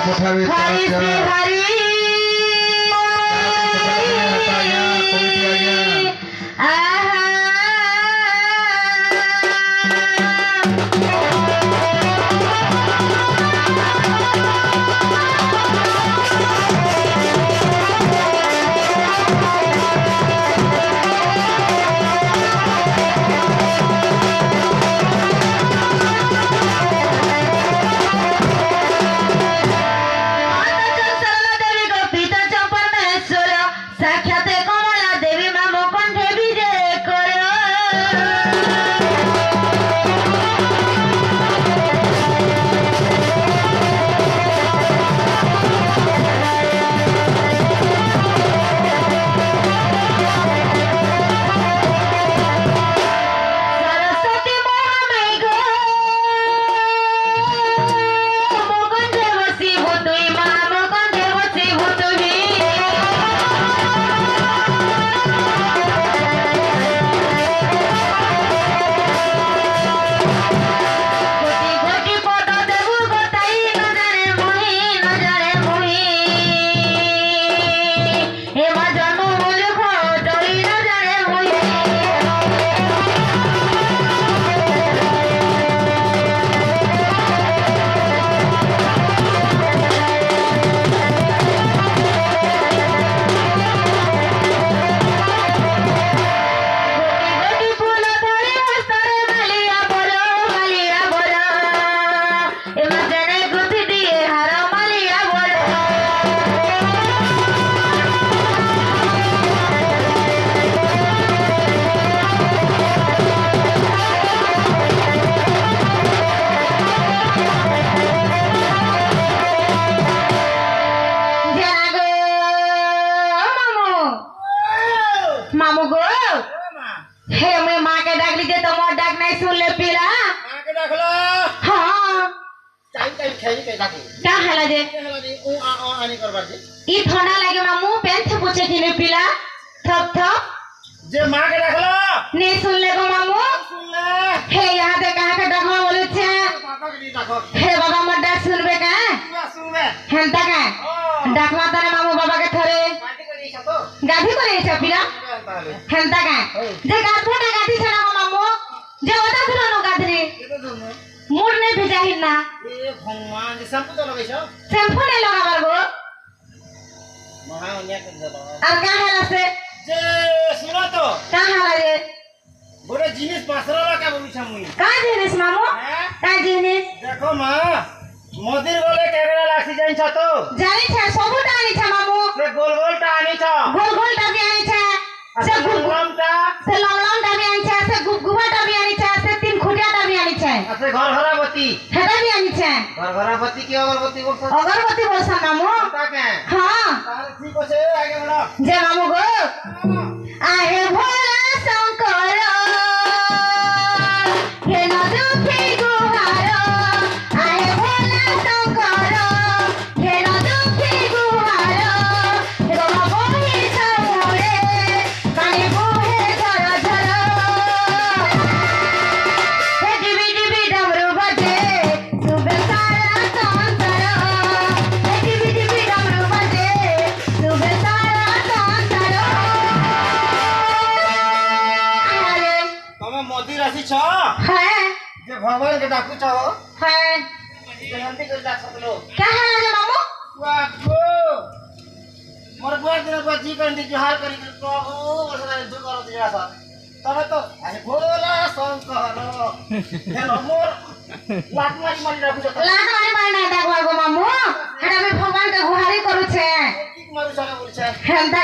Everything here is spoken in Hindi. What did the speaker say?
पठावे हरि श्री हरि मामू गो हे मैं माँ के डाक लीजिए तो मोर डाक नहीं सुन ले पीला माँ के डाक लो हाँ चाय खेली के डाक क्या हाल है ओ आने करवा दे ये ठंडा लगे मामू पेन से पूछे कि नहीं पीला थप थप जे माँ के डाक लो नहीं सुन ले गो मामू सुन ले हे यहाँ पे कहाँ के डाकवा बोले छे पापा के डाको हे बाबा मत डाक सुनबे का सुन ले हेंता का डाकवा तारे मामू बाबा के थरे पार्टी को नहीं छतो गाधी को नहीं छे पीला हेंता का जे गाथोटा गाधी छना हो मामू जे ओदा दुनो गाधी मूड नहीं भेजा ही ना ए भगवान जे शैम्पू तो लगाई छो शैम्पू नहीं लगावर गो महा ओनिया कर दो और का हाल से जे सुनो तो का हाल है गोरे जिनिस पासरा का बोलू छ मुई का जिनिस मामू का जिनिस देखो माँ मदिर गोले केगरा लासी जाइन छ तो जानी छे सबुटा आनी छे मामू से गोल गोल टा आनी छ गोल गोल टा भी आनी छे से गुलगुलम टा से लंगलंग टा भी आनी छे से गुबगुबा टा भी आनी छे से तीन खुटिया टा भी आनी छे से घर घरा बत्ती हेटा भी आनी छे घर घरा बत्ती की अगरबत्ती बोल छ अगरबत्ती बोलसा मामू ता के हां तार ठीक होछे आगे बढ़ो जे मामू गो आहे भोला शंकर हे न दुखी गुहार आहे भोला शंकर हे न दुखी गुहार हे बाबा बोहे छमोरे काने बोहे झर झर हे डिबी डिबी डमरू बजे सुबह सारा संसार हे डिबी डिबी डमरू बजे सुबह सारा संसार आरे तमे मदिर आसी छ है जे भगवान के डाकू छ है जयंती के डाक सकलो क्या हाल है मामू वागो मोर बुआ दिन बुआ जी कर दी जोहार करी तो ओ बसरा दु करो दिया सा तबे तो अरे भोला शंकर हे मोर लात मारी मारी डाकू छ लात मारी मारी नहीं डाकवा गो मामू हेटा में भगवान के गुहारी करू छे ठीक मारू छ बोल छ हेंता